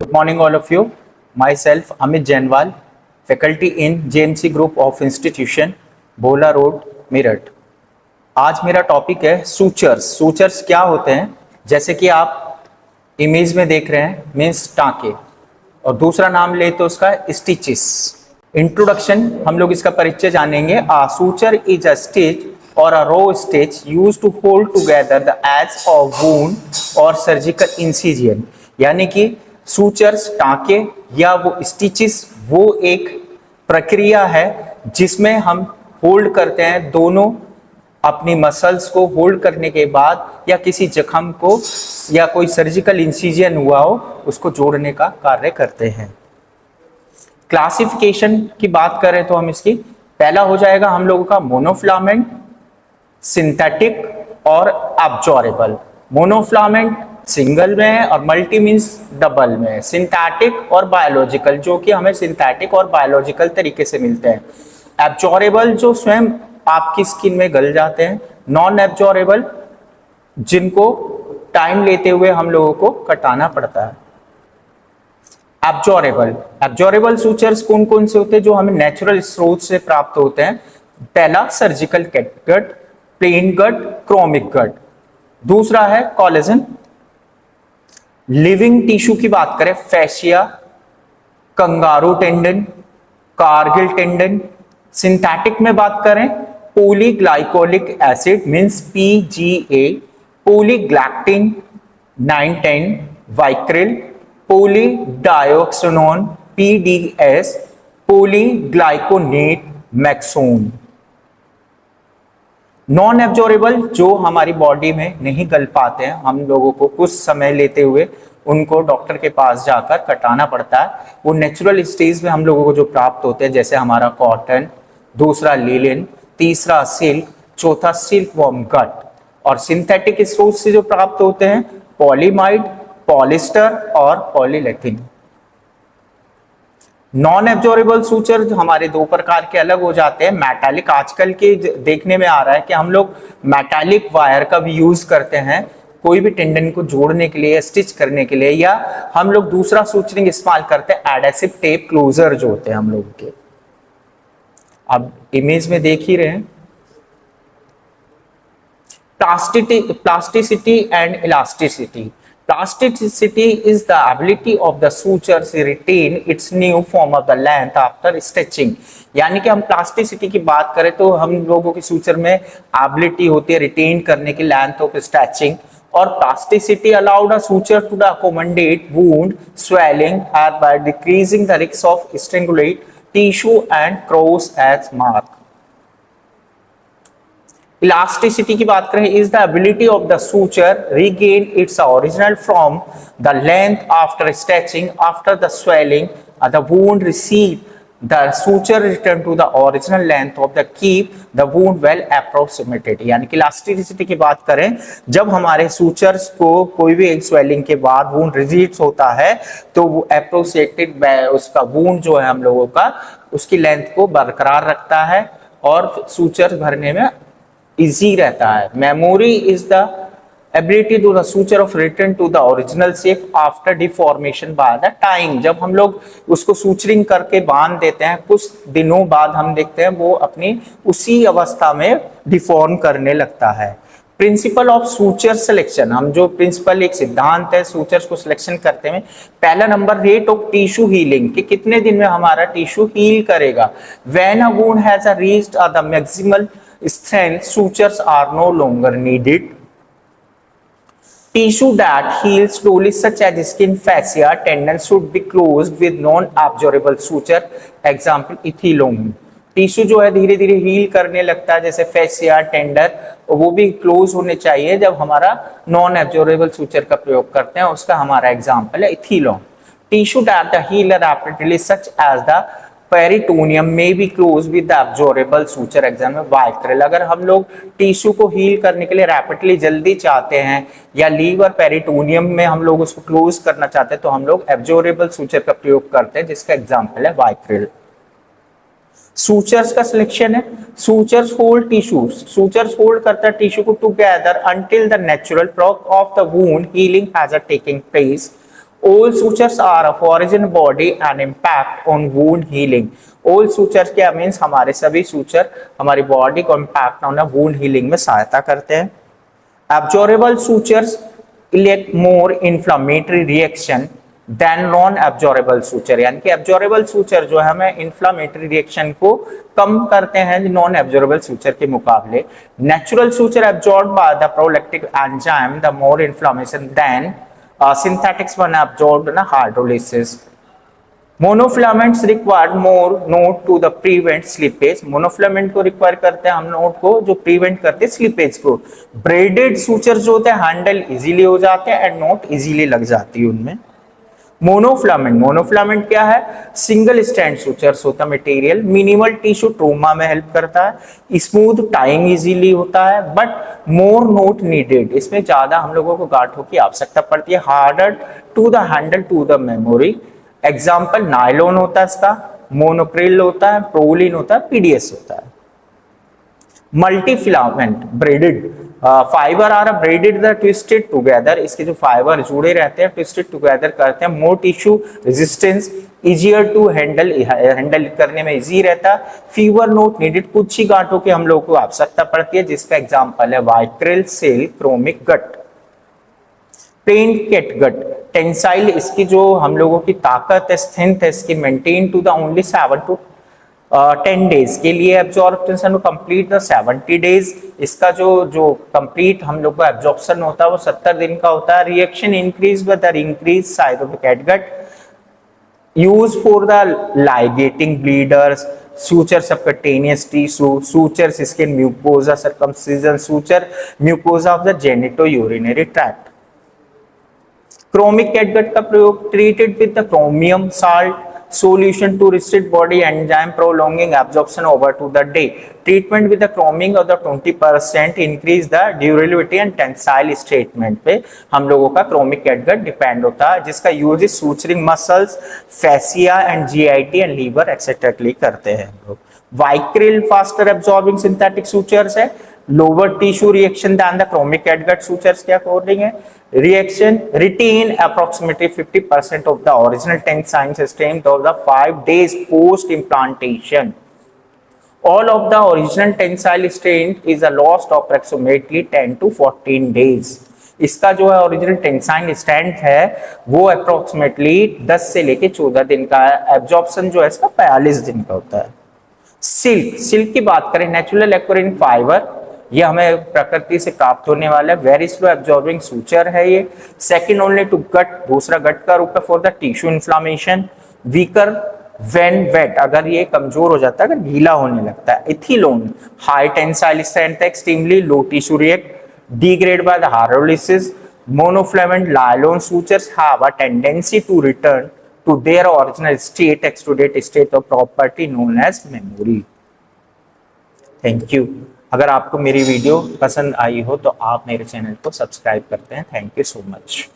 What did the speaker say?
Good morning, all of you. Myself, Amit Jainwal, faculty in JMC Group of Institution, Bhola road, Meerut. आज मेरा topic है sutures. Sutures क्या होते हैं? जैसे कि आप इमेज में देख रहे हैं, मीन्स टाँके, और दूसरा नाम ले तो उसका स्टिचेस। इंट्रोडक्शन, हम लोग इसका परिचय जानेंगे। Suture is a stitch or a raw stitch used to hold together the edge of wound or surgical incision। यानी कि सूचर्स, टाँके या वो स्टिचेस वो एक प्रक्रिया है जिसमें हम होल्ड करते हैं दोनों अपनी मसल्स को होल्ड करने के बाद, या किसी जख्म को या कोई सर्जिकल इंसिजन हुआ हो उसको जोड़ने का कार्य करते हैं। क्लासिफिकेशन की बात करें तो हम इसकी पहला हो जाएगा हम लोगों का मोनोफिलामेंट, सिंथेटिक और एब्जॉर्बेबल। मोनोफिलामेंट सिंगल में है और मल्टी मींस डबल में है। सिंथेटिक और बायोलॉजिकल, जो कि हमें सिंथेटिक और बायोलॉजिकल तरीके से मिलते हैं। एब्जॉर्बेबल जो स्वयं आपकी स्किन में गल जाते हैं। नॉन एब्जॉर्बेबल जिनको टाइम लेते हुए हम लोगों को कटाना पड़ता है। एब्जॉर्बेबल सूचर्स कौन कौन से होते हैं जो हमें नेचुरल स्रोत से प्राप्त होते हैं? पहला surgical catgut, plain gut, chromic gut. दूसरा है कोलेजन। लिविंग टिश्यू की बात करें, फैशिया, कंगारू टेंडन, कारगिल टेंडन। सिंथेटिक में बात करें, polyglycolic acid means PGA, polyglactin 9-10, vicryl, polydioxanone PDS, polyglyconate Maxon. Non absorbable जो हमारी बॉडी में नहीं गल पाते हैं, हम लोगों को कुछ समय लेते हुए उनको डॉक्टर के पास जाकर कटाना पड़ता है। वो नेचुरल स्टेज में हम लोगों को जो प्राप्त होते हैं, जैसे हमारा कॉटन, दूसरा लिनन, तीसरा सिल्क, चौथा सिल्क वर्म गट। और सिंथेटिक स्रोत से जो प्राप्त होते हैं पॉलीमाइड, पॉलिस्टर और पॉलीलेथिन। नॉन एब्जॉर्बेबल सूचर हमारे दो प्रकार के अलग हो जाते हैं। मेटालिक, आजकल के देखने में आ रहा है कि हम लोग मेटालिक वायर का भी यूज करते हैं कोई भी टेंडन को जोड़ने के लिए, स्टिच करने के लिए, या हम लोग दूसरा सूचरिंग इस्तेमाल करते हैं एडेसिव टेप क्लोजर जो होते हैं हम लोग के। अब इमेज में देख ही रहे हैं। Plasticity and elasticity. Plasticity is the ability of the sutures to retain its new form of the length after stitching। यानी कि हम प्लास्टिसिटी की बात करें तो हम लोगों की सूचर में एबिलिटी होती है रिटेन करने की लेंथ ऑफ स्टिचिंग। और plasticity allowed a suture to accommodate wound swelling by decreasing the risk of strangulate tissue and cross as mark। Elasticity की बात करें, is the ability of the suture regain its original from the length after stretching, after the swelling the wound recede the suture return to the original length of the keep the wound well approximated. यानी कि elasticity की बात करें, जब हमारे sutures को कोई भी एक स्वेलिंग के बाद वुंड रिजीड्स होता है तो वो अप्रोक्सीमेटेड उसका वुंड जो है हम लोगों का उसकी लेंथ को बरकरार रखता है और सूचर भरने में इजी रहता है। Memory is the ability to the suture of return to the original shape after deformation by the time. जब हम लोग उसको सूचरिंग करके बांध देते हैं, कुछ दिनों बाद हम देखते हैं वो अपनी उसी अवस्था में डिफॉर्म करने लगता है। प्रिंसिपल ऑफ सूचर सिलेक्शन, हम जो प्रिंसिपल एक सिद्धांत है सूचर्स को सिलेक्शन करते हैं। पहला number, rate of tissue healing, कि कितने दिन में हमारा टिश्यू हील करेगा। When a wound has reached the maximal strength, sutures are no longer needed। Tissue that heals slowly such as skin, fascia, tendon should be closed with non-absorbable suture। Example, ethylome। Tissue जो है धीरे धीरे heal करने लगता है, जैसे fascia, tender, वो भी क्लोज होने चाहिए जब हमारा नॉन एब्जॉर्बेबल सूचर का प्रयोग करते हैं। उसका हमारा एग्जाम्पल है Ethilon. Tissue that the heal rapidly such as the peritoneum में be close with the absorbable suture. Example vicryl. अगर हम लोग टिश्यू को हील करने के लिए रैपिडली जल्दी चाहते हैं या लीवर पेरिटोनियम में हम लोग उसको क्लोज करना चाहते हैं तो हम लोग एब्जॉर्बेबल सूचर का प्रयोग करते हैं, जिसका एग्जाम्पल है वाइक्रिल। सूचर्स का सिलेक्शन है। Sutures hold tissue, sutures hold करता है टिश्यू को together until the natural process of the wound healing has taking place. All sutures are of origin body and impact on wound healing. All sutures क्या means हमारे सभी suture हमारी body को impact होना wound healing में सहायता करते हैं. Absorbable sutures elect more inflammatory reaction than non-absorbable suture. यानी कि absorbable suture जो है हमें inflammatory reaction को कम करते हैं non-absorbable suture के मुकाबले. Natural suture absorbed by the proleptic enzyme the more inflammation than synthetics one absorbed in hydrolysis. Monofilaments required more note to the prevent slippage. Monofilament को require करते हैं हम नोट को जो प्रिवेंट करते हैं स्लिपेज को. ब्रेडेड सूचर जो होते हैं हैंडल इजीली हो जाते हैं एंड नोट इजीली लग जाती है उनमें. मोनोफिलामेंट क्या है? सिंगल स्टैंड सूचर्स होता है मटेरियल, मिनिमल टिश्यू ट्रोमा में हेल्प करता है, स्मूथ टाइंग इजीली होता है बट मोर नोट नीडेड. इसमें ज्यादा हम लोगों को गांठों की आवश्यकता पड़ती है. Harder to the handle to the memory. Example nylon होता है इसका, मोनोक्रिल होता है, प्रोलिन होता है, पीडीएस होता है. Multi filament braided fiber are braided the twisted together. इसके जो फाइबर जुड़े रहते हैं ट्विस्टेड टुगेदर करते हैं. More tissue resistance, easier to handle करने में इजी रहता है. Fewer knot needed. कुछ ही गांठों की हम लोगों को आवश्यकता पड़ती है जिसका एग्जाम्पल है वाइक्रिल सेल क्रोमिक गट. पेंट कैट गट टेंसाइल, इसकी जो हम लोगों की ताकत है स्ट्रेंथ है इसकी maintain to the only 7 to 10 days के लिए एब्जॉर्प्शन कंप्लीट द 70 डेज. इसका जो कंप्लीट हम लोग को एब्जॉर्प्शन होता है वो 70 दिन का होता है. Reaction increase with the increase size of the catgut. Use for the ligating bleeders. suture subcutaneous tissue, sutures skin mucosa, circumcision suture mucosa of the genitourinary tract. Chromic catgut का प्रयोग treated with the chromium salt solution to restrict body enzyme prolonging absorption over to the day. Treatment with the chroming of the 20% increase the durability and tensile statement पे हम लोगों का chromic catgut depend होता है जिसका use suturing muscles, fascia and GIT and liver etcetera के लिए करते हैं हम लोग. Vicryl faster absorbing synthetic sutures है. Lower tissue reaction than the chromic catgut sutures के अकॉर्डिंग है. Reaction retain approximately 50% of the original tensile strength of the 5 days post implantation. All of the original tensile strength is lost approximately 10 to 14 days. इसका जो है original tensile strength है वो approximately 10 से लेके 14 दिन का है. एब्जॉर्प्शन जो है इसका 45 दिन का होता है. सिल्क की बात करें, नेचुरल एक्वायरिंग फाइबर, ये हमें प्रकृति से प्राप्त होने वाला है. वेरी स्लो एब्जॉर्बिंग सूचर है ये. सेकंड ओनली टू गट, दूसरा गट का रूप है for the tissue inflammation. Weaker when wet, अगर ये कमजोर हो जाता है अगर गीला होने लगता है. Ethilon high tensile strength, extremely low tissue react, degrade by the hydrolysis. Monofilament nylon sutures have a tendency to return to their original state, extruded state of property known as memory. Thank you. अगर आपको मेरी video पसंद आई हो तो आप मेरे channel को subscribe करते हैं. Thank you so much.